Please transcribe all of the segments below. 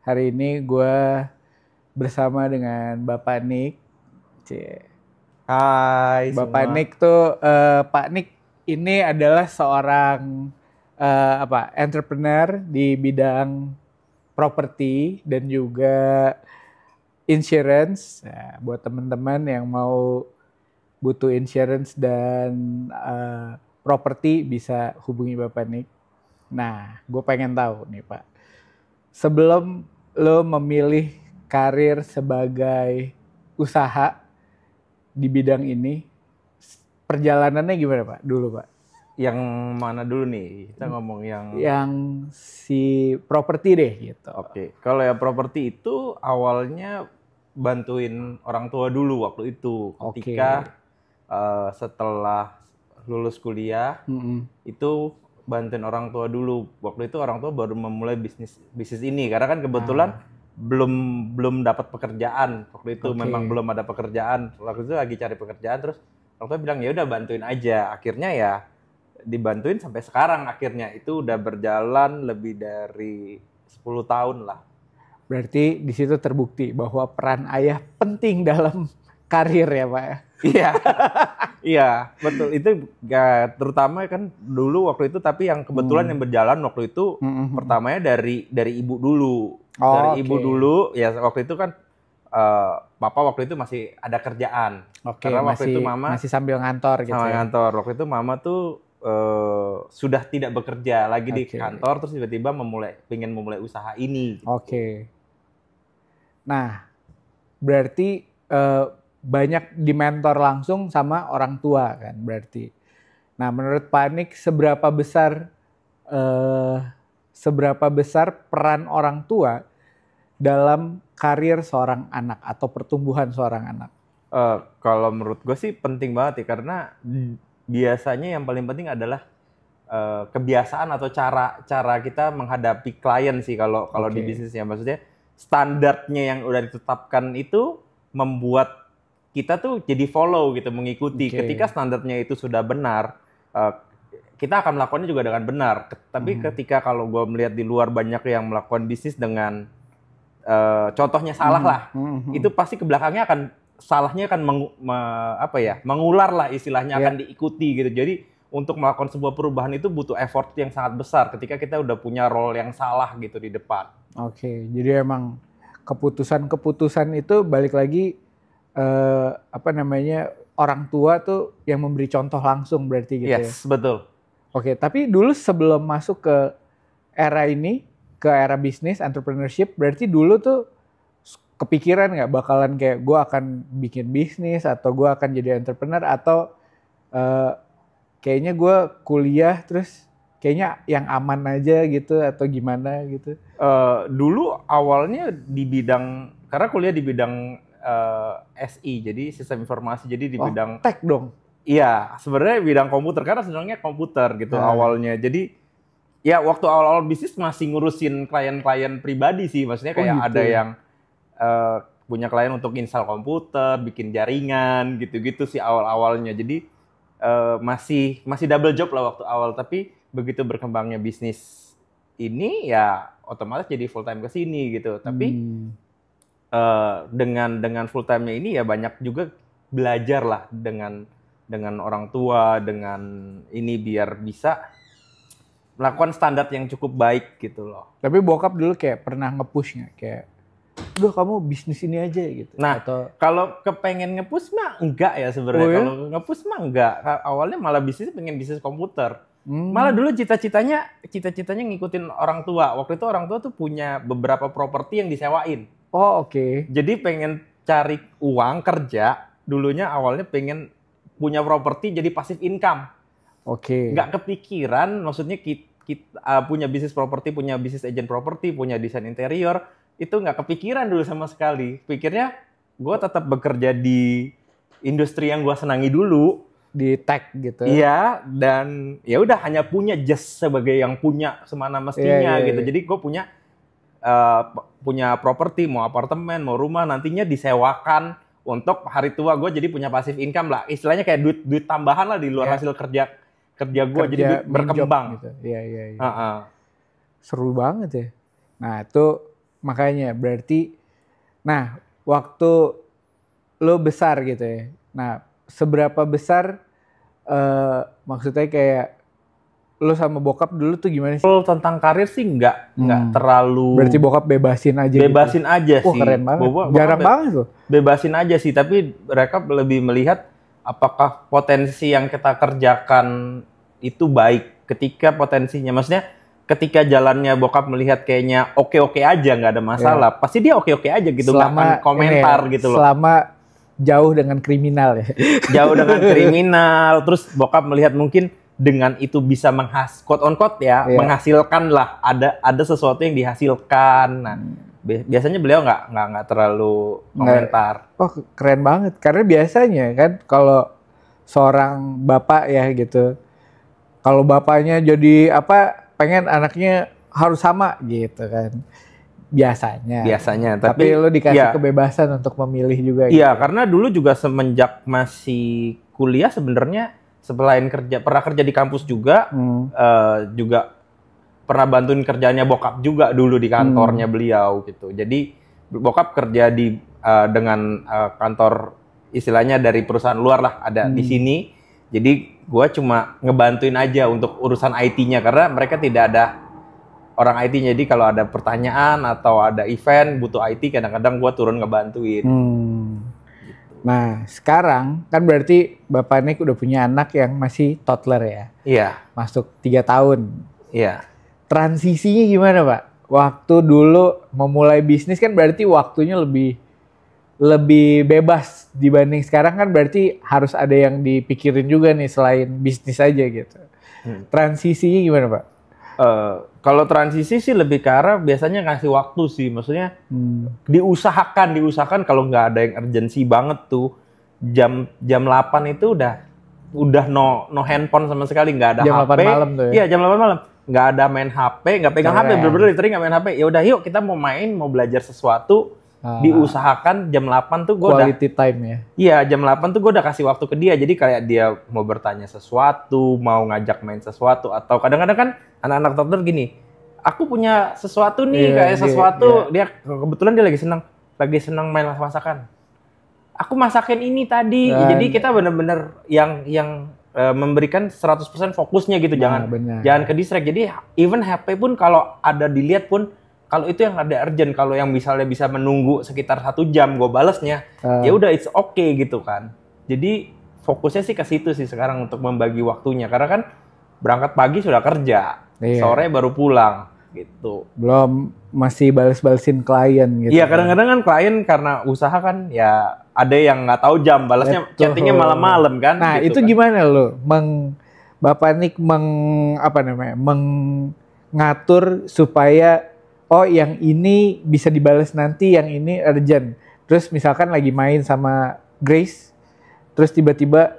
Hari ini gue bersama dengan Bapak Nick. Cie. Hai Bapak semua. Nick tuh, Pak Nick ini adalah seorang entrepreneur di bidang properti dan juga insurance. Nah, buat teman-teman yang mau butuh insurance dan properti bisa hubungi Bapak Nick. Nah, gue pengen tahu nih Pak, sebelum lo memilih karir sebagai usaha di bidang ini, perjalanannya gimana Pak dulu Pak? Yang mana dulu nih? Kita ngomong yang Yang si properti deh gitu. Oke. Kalau yang properti itu awalnya bantuin orang tua dulu waktu itu. Oke. Ketika setelah lulus kuliah Mm-mm. itu bantuin orang tua dulu. Waktu itu orang tua baru memulai bisnis ini karena kan kebetulan belum dapat pekerjaan. Waktu itu Oke. memang belum ada pekerjaan. Waktu itu lagi cari pekerjaan terus orang tua bilang ya udah bantuin aja. Akhirnya ya dibantuin sampai sekarang, akhirnya itu udah berjalan lebih dari 10 tahun lah. Berarti di situ terbukti bahwa peran ayah penting dalam karir ya Pak ya. Iya. Iya, betul. Itu ya, terutama kan dulu waktu itu, tapi yang kebetulan yang berjalan waktu itu pertamanya dari ibu dulu. Dari ibu dulu ya, waktu itu kan papa waktu itu masih ada kerjaan. Oke, Karena waktu itu mama masih sambil ngantor gitu sama ya. ngantor. Waktu itu mama tuh sudah tidak bekerja lagi di Oke. kantor, terus tiba-tiba pengen memulai usaha ini. Gitu. Oke. Nah, berarti banyak dimentor langsung sama orang tua kan berarti. Nah, menurut Pak Nick seberapa besar peran orang tua dalam karir seorang anak atau pertumbuhan seorang anak? Kalau menurut gue sih penting banget ya, karena biasanya yang paling penting adalah kebiasaan atau cara kita menghadapi klien sih kalau di bisnis ya. Maksudnya standarnya yang udah ditetapkan itu membuat kita tuh jadi follow gitu, mengikuti. Ketika standarnya itu sudah benar, kita akan melakukannya juga dengan benar. Tapi ketika kalau gue melihat di luar banyak yang melakukan bisnis dengan contohnya salah lah, itu pasti ke belakangnya salahnya akan mengular lah istilahnya, akan diikuti gitu. Jadi untuk melakukan sebuah perubahan itu butuh effort yang sangat besar ketika kita udah punya role yang salah gitu di depan. Oke, jadi emang keputusan itu balik lagi orang tua tuh yang memberi contoh langsung berarti gitu ya. Yes, betul. Oke, tapi dulu sebelum masuk ke era ini, ke era bisnis, entrepreneurship, berarti dulu tuh kepikiran nggak bakalan kayak gue akan bikin bisnis atau gue akan jadi entrepreneur, atau kayaknya gue kuliah terus kayaknya yang aman aja gitu atau gimana gitu? Dulu awalnya di bidang, karena kuliah di bidang SI, jadi sistem informasi, jadi di bidang tech dong. Iya, sebenarnya bidang komputer, karena sebenarnya komputer gitu awalnya. Jadi ya waktu awal-awal bisnis masih ngurusin klien-klien pribadi sih, maksudnya kayak gitu. ada yang punya klien untuk install komputer, bikin jaringan gitu-gitu sih awal-awalnya. Jadi masih double job lah waktu awal, tapi begitu berkembangnya bisnis ini ya otomatis jadi full time ke sini gitu. Tapi dengan full time-nya ini ya banyak juga belajar lah dengan orang tua, dengan ini biar bisa melakukan standar yang cukup baik gitu loh. Tapi bokap dulu kayak pernah nge-push nggak? Kayak, udah kamu bisnis ini aja gitu. Nah, kalau kepengen nge-push mah enggak ya sebenarnya. Kalau nge-push mah enggak. Awalnya malah pengen bisnis komputer. Malah dulu cita-citanya ngikutin orang tua. Waktu itu orang tua tuh punya beberapa properti yang disewain. Jadi pengen cari uang kerja, dulunya awalnya pengen punya properti jadi passive income. Nggak kepikiran, maksudnya kita punya bisnis properti, punya bisnis agent properti, punya desain interior, itu nggak kepikiran dulu sama sekali. Pikirnya gue tetap bekerja di industri yang gue senangi dulu. Di tech gitu. Iya, dan ya udah hanya punya just sebagai yang punya semana mestinya gitu. Jadi gue punya properti, mau apartemen, mau rumah, nantinya disewakan untuk hari tua gue, jadi punya passive income lah. Istilahnya kayak duit tambahan lah di luar hasil kerja gue, jadi duit berkembang. Gitu. Iya. Seru banget ya. Nah itu makanya berarti, nah waktu lo besar gitu ya. Nah seberapa besar maksudnya kayak lo sama bokap dulu tuh gimana sih? Kalau tentang karir sih nggak terlalu. Berarti bokap bebasin aja. Bebasin gitu. aja Wah, sih. keren banget. Bokap Jarang banget loh. Bebasin aja sih, tapi mereka lebih melihat apakah potensi yang kita kerjakan itu baik. Ketika potensinya, maksudnya ketika jalannya bokap melihat kayaknya oke-oke aja, nggak ada masalah, pasti dia oke-oke aja gitu, nggak akan komentar gitu loh. Selama jauh dengan kriminal ya. Jauh dengan kriminal, terus bokap melihat mungkin dengan itu bisa quote on quote ya, menghasilkan lah, ada sesuatu yang dihasilkan. Nah, biasanya beliau nggak terlalu komentar. Oh, keren banget. Karena biasanya kan kalau seorang bapak ya gitu, kalau bapaknya jadi apa, pengen anaknya harus sama gitu kan. Biasanya. Tapi lo dikasih kebebasan untuk memilih juga. Iya, gitu. Karena dulu juga semenjak masih kuliah sebenarnya selain pernah kerja di kampus juga, juga pernah bantuin kerjanya bokap juga dulu di kantornya beliau gitu. Jadi bokap kerja dengan kantor istilahnya dari perusahaan luar lah, ada di sini. Jadi gua cuma ngebantuin aja untuk urusan IT-nya karena mereka tidak ada orang IT. Jadi kalau ada pertanyaan atau ada event butuh IT, kadang-kadang gua turun ngebantuin. Nah, sekarang kan berarti Bapak Nick udah punya anak yang masih toddler ya? Iya. Masuk 3 tahun. Iya. Transisinya gimana, Pak? Waktu dulu memulai bisnis kan berarti waktunya lebih bebas dibanding sekarang kan berarti harus ada yang dipikirin juga nih selain bisnis aja gitu. Transisinya gimana, Pak? Kalau transisi sih lebih ke arah biasanya ngasih waktu sih, maksudnya diusahakan kalau nggak ada yang urgensi banget tuh jam 8 itu udah no handphone sama sekali, nggak ada jam HP. Jam 8 malam tuh ya? Iya, jam 8 malam. Nggak ada main HP, nggak pegang HP, bener-bener literally nggak main HP. Ya udah yuk kita mau main, mau belajar sesuatu, diusahakan jam 8 tuh gue quality time ya? Iya, jam 8 tuh gue udah kasih waktu ke dia. Jadi kayak dia mau bertanya sesuatu, mau ngajak main sesuatu, atau kadang-kadang kan anak-anak toddler gini, aku punya sesuatu nih, dia kebetulan dia lagi senang main masakan. Aku masakin ini tadi. Jadi kita bener-bener yang memberikan 100% fokusnya gitu, jangan ke distract. Jadi even HP pun kalau ada dilihat pun, kalau itu yang ada urgent, kalau yang misalnya bisa menunggu sekitar 1 jam gue balesnya, ya udah it's okay gitu kan. Jadi fokusnya sih ke situ sih sekarang untuk membagi waktunya, karena kan berangkat pagi sudah kerja, sore baru pulang gitu. Belum masih balesin klien gitu. Iya, kadang-kadang kan klien karena usaha kan ya ada yang nggak tahu jam, balasnya chattingnya malam-malam kan. Nah gitu itu kan. Gimana lo, Bapak Nick mengatur supaya yang ini bisa dibales nanti, yang ini urgent. Terus misalkan lagi main sama Grace, terus tiba-tiba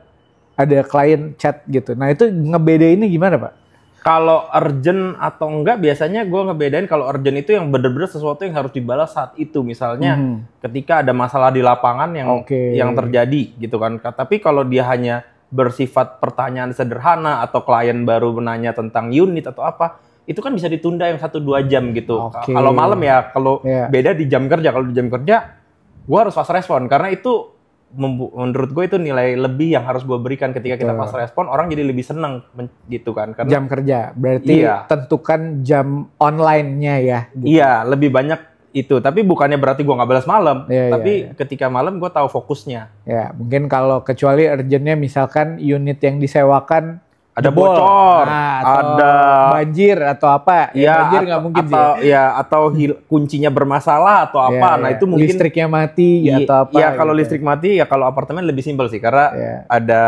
ada klien chat gitu. Nah itu ngebedainnya gimana, Pak? Kalau urgent atau enggak, biasanya gue ngebedain kalau urgent itu yang bener-bener sesuatu yang harus dibalas saat itu. Misalnya ketika ada masalah di lapangan yang terjadi gitu kan. Tapi kalau dia hanya bersifat pertanyaan sederhana atau klien baru menanya tentang unit atau apa, itu kan bisa ditunda yang 1-2 jam gitu. Kalau malam ya, kalau beda di jam kerja. Kalau di jam kerja, gue harus fast respon karena itu menurut gue itu nilai lebih yang harus gue berikan. Ketika kita fast respon, orang jadi lebih seneng gitu kan. Karena jam kerja, berarti tentukan jam online-nya ya. Gitu. Iya, lebih banyak itu. Tapi bukannya berarti gue nggak balas malam. Tapi ketika malam gue tahu fokusnya. Ya, mungkin kalau kecuali urgentnya misalkan unit yang disewakan ada bocor, ada banjir atau apa? Banjir nggak mungkin sih. Atau kuncinya bermasalah atau apa. Nah itu mungkin listriknya mati atau apa. Ya kalau listrik mati ya, kalau apartemen lebih simpel sih karena ada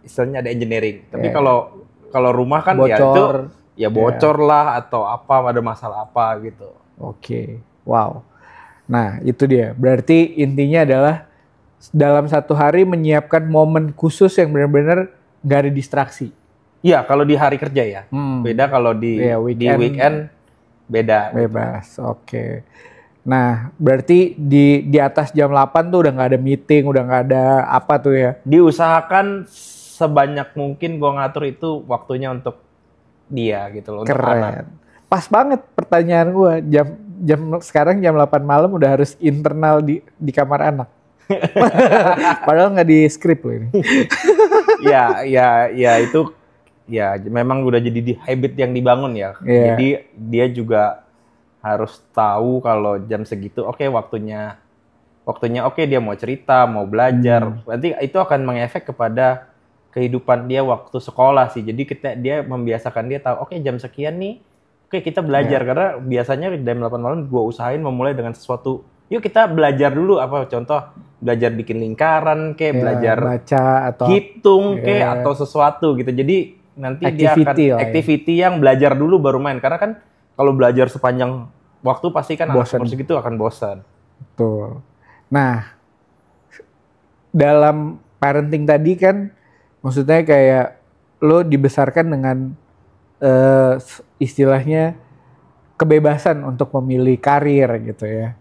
istilahnya ada engineering. Tapi kalau rumah kan bocor, ya itu ya bocor lah atau apa, ada masalah apa gitu. Oke. Wow. Nah itu dia. Berarti intinya adalah dalam satu hari menyiapkan momen khusus yang benar-benar nggak ada distraksi. Iya, kalau di hari kerja ya. Beda kalau di weekend beda. Bebas, oke. Nah, berarti di atas jam 8 tuh udah nggak ada meeting, udah nggak ada apa tuh ya? Diusahakan sebanyak mungkin gua ngatur itu waktunya untuk dia gitu loh. Keren. Pas banget pertanyaan gua. sekarang jam 8 malam udah harus internal di kamar anak. Padahal nggak di skrip loh ini. ya itu ya memang udah jadi habit yang dibangun ya. Iya. Jadi dia juga harus tahu kalau jam segitu waktunya oke dia mau cerita, mau belajar. Nanti itu akan mengefek kepada kehidupan dia waktu sekolah sih. Jadi dia membiasakan dia tahu jam sekian nih kita belajar. Karena biasanya jam 8 malam gue usahain memulai dengan sesuatu. Yuk kita belajar dulu contoh belajar bikin lingkaran belajar baca atau hitung atau sesuatu gitu. Jadi nanti activity yang belajar dulu baru main. Karena kan kalau belajar sepanjang waktu pasti kan anak segitu akan bosan. Betul. Nah, dalam parenting tadi kan maksudnya kayak lo dibesarkan dengan istilahnya kebebasan untuk memilih karir gitu ya.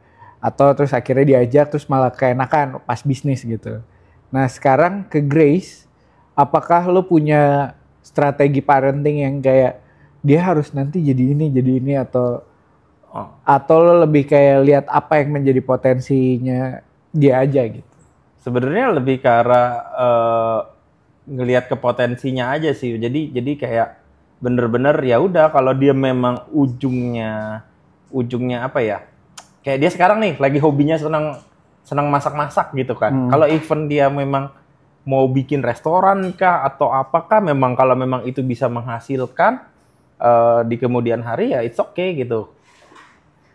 Atau terus akhirnya diajak terus malah keenakan pas bisnis gitu. Nah sekarang ke Grace, apakah lo punya strategi parenting yang kayak dia harus nanti jadi ini atau lo lebih kayak lihat apa yang menjadi potensinya dia aja gitu? Sebenarnya lebih ke arah ngelihat ke potensinya aja sih. Jadi kayak bener-bener ya udah kalau dia memang ujungnya kayak dia sekarang nih lagi hobinya senang masak-masak gitu kan. Kalau even dia memang mau bikin restoran kah atau apakah kalau memang itu bisa menghasilkan di kemudian hari ya it's okay gitu.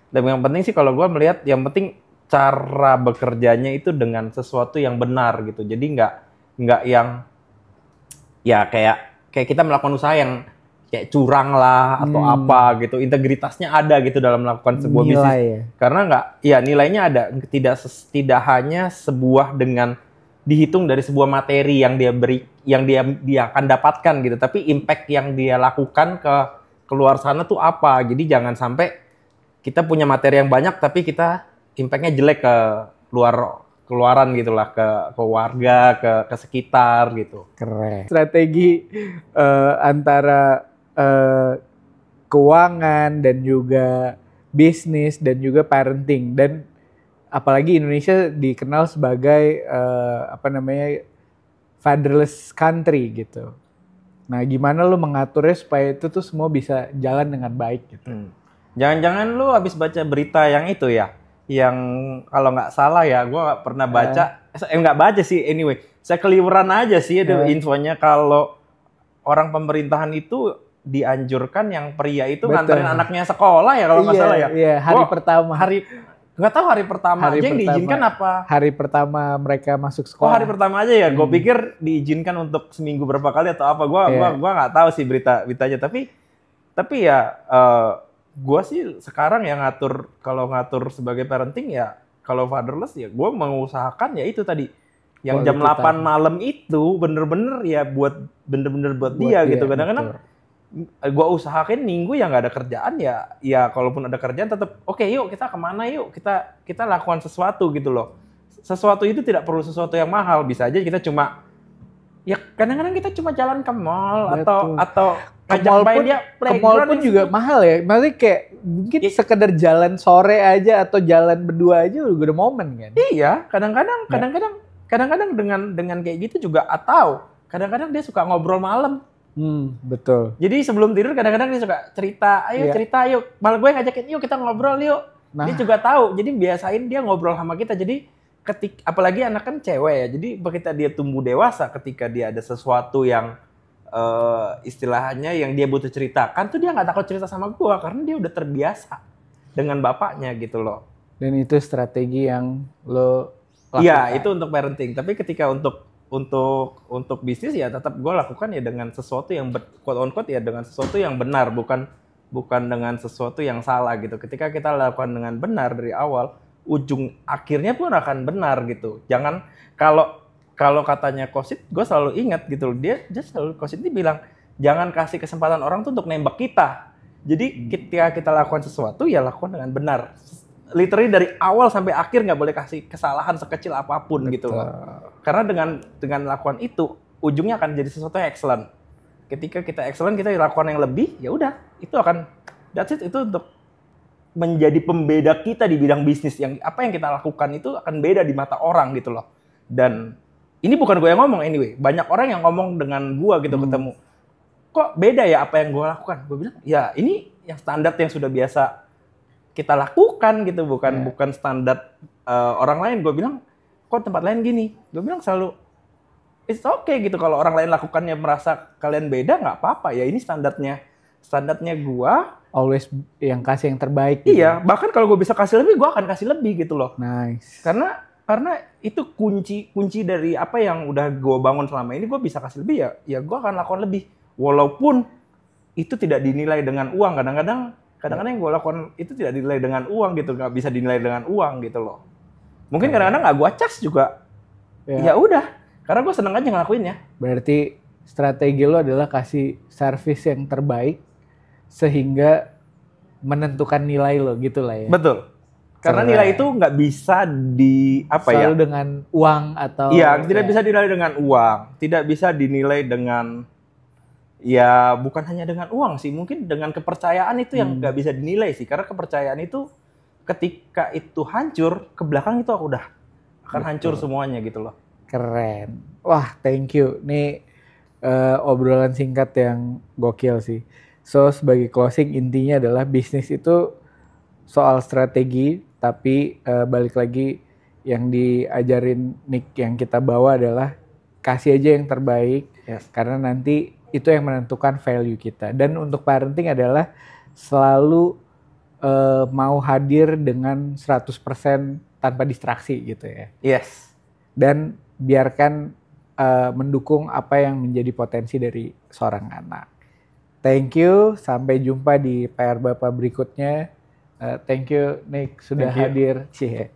Dan yang penting sih kalau gue melihat yang penting cara bekerjanya itu dengan sesuatu yang benar gitu. Jadi nggak yang ya kayak kita melakukan usaha yang kayak curang lah atau apa gitu. Integritasnya ada gitu dalam melakukan sebuah bisnis. Ya? Karena nilainya ada. Tidak hanya sebuah dengan dihitung dari sebuah materi yang dia beri, yang dia akan dapatkan gitu. Tapi impact yang dia lakukan ke luar sana tuh apa. Jadi jangan sampai kita punya materi yang banyak tapi kita impact-nya jelek ke keluaran gitulah, ke warga, ke sekitar gitu. Keren. Strategi antara keuangan dan juga bisnis dan juga parenting, dan apalagi Indonesia dikenal sebagai fatherless country gitu. Nah, gimana lu mengaturnya supaya itu tuh semua bisa jalan dengan baik gitu? Jangan-jangan lu habis baca berita yang itu ya, yang kalau nggak salah ya, gue nggak pernah baca, nggak baca sih anyway, saya keliweran aja sih itu infonya kalau orang pemerintahan itu dianjurkan yang pria itu nganterin anaknya sekolah ya kalau nggak salah ya. Iya, nggak tahu hari pertama aja yang diizinkan apa? Hari pertama mereka masuk sekolah. Oh, hari pertama aja ya. Gue pikir diizinkan untuk seminggu berapa kali atau apa. Gua nggak tahu sih beritanya. Tapi ya gue sih sekarang yang kalau ngatur sebagai parenting ya kalau fatherless ya gue mengusahakan ya itu tadi yang jam 8 malam itu bener-bener ya buat dia gitu. Kadang-kadang gue usahakan minggu yang nggak ada kerjaan ya kalaupun ada kerjaan tetap oke, yuk kita kemana, yuk kita lakukan sesuatu gitu loh. Sesuatu itu tidak perlu sesuatu yang mahal, bisa aja kita cuma ya kadang-kadang kita cuma jalan ke mall atau ngajak main dia ke mall pun juga mahal ya. Maksudnya kayak mungkin sekedar jalan sore aja atau jalan berdua aja udah momen kan. Iya, kadang-kadang dengan kayak gitu juga, atau kadang-kadang dia suka ngobrol malam. Betul. Jadi sebelum tidur kadang-kadang dia suka cerita, cerita yuk. Malah gue ngajakin yuk kita ngobrol yuk. Nah. Dia juga tahu. Jadi biasain dia ngobrol sama kita. Jadi apalagi anak kan cewek ya. Jadi ketika dia tumbuh dewasa, ketika dia ada sesuatu yang istilahnya yang dia butuh ceritakan tuh dia nggak takut cerita sama gue karena dia udah terbiasa dengan bapaknya gitu loh. Dan itu strategi yang lo lakukan. Iya, itu untuk parenting. Tapi ketika untuk bisnis ya tetap gue lakukan ya dengan sesuatu yang quote on quote ya dengan sesuatu yang benar, bukan dengan sesuatu yang salah gitu. Ketika kita lakukan dengan benar dari awal, ujung akhirnya pun akan benar gitu. Jangan kalau katanya Kosit, gue selalu ingat gitu. Dia selalu Kosit ini bilang jangan kasih kesempatan orang tuh untuk nembak kita. Jadi ketika kita lakukan sesuatu ya lakukan dengan benar. Literally dari awal sampai akhir nggak boleh kasih kesalahan sekecil apapun. Betul. Gitu loh. Karena dengan lakukan itu ujungnya akan jadi sesuatu yang excellent. Ketika kita excellent, kita lakukan yang lebih, ya udah itu akan that's it. Itu untuk menjadi pembeda kita di bidang bisnis. Yang apa yang kita lakukan itu akan beda di mata orang gitu loh. Dan ini bukan gue yang ngomong anyway. Banyak orang yang ngomong dengan gue gitu ketemu. Kok beda ya apa yang gue lakukan? Gue bilang, ya ini yang standar yang sudah biasa kita lakukan gitu. Bukan standar orang lain. Gue bilang, kok tempat lain gini? Gue bilang selalu, it's okay gitu. Kalau orang lain lakukannya merasa kalian beda, nggak apa-apa. Ya ini standarnya gue. Always yang kasih yang terbaik. Gitu. Iya, bahkan kalau gue bisa kasih lebih, gue akan kasih lebih gitu loh. Nice. Karena itu kunci dari apa yang udah gue bangun selama ini. Gue bisa kasih lebih ya gue akan lakukan lebih. Walaupun itu tidak dinilai dengan uang. Kadang-kadang yang gue lakukan itu tidak dinilai dengan uang gitu, nggak bisa dinilai dengan uang gitu loh. Mungkin kadang-kadang nggak gue cas juga. Ya udah, karena gue seneng aja ngelakuinnya. Berarti strategi lo adalah kasih service yang terbaik sehingga menentukan nilai lo gitu lah ya. Betul. Karena nilai itu nggak bisa selalu dengan uang atau... Iya, tidak bisa dinilai dengan uang. Tidak bisa dinilai dengan... Ya, bukan hanya dengan uang sih. Mungkin dengan kepercayaan itu yang nggak bisa dinilai sih. Karena kepercayaan itu ketika itu hancur, ke belakang itu udah akan hancur semuanya gitu loh. Keren. Wah, thank you. Nih obrolan singkat yang gokil sih. So, sebagai closing, intinya adalah bisnis itu soal strategi, tapi balik lagi yang diajarin Nick yang kita bawa adalah kasih aja yang terbaik, karena nanti itu yang menentukan value kita. Dan untuk parenting adalah selalu mau hadir dengan 100% tanpa distraksi gitu ya. Yes. Dan biarkan mendukung apa yang menjadi potensi dari seorang anak. Thank you, sampai jumpa di PR Bapak berikutnya. Thank you Nick sudah hadir. Cie.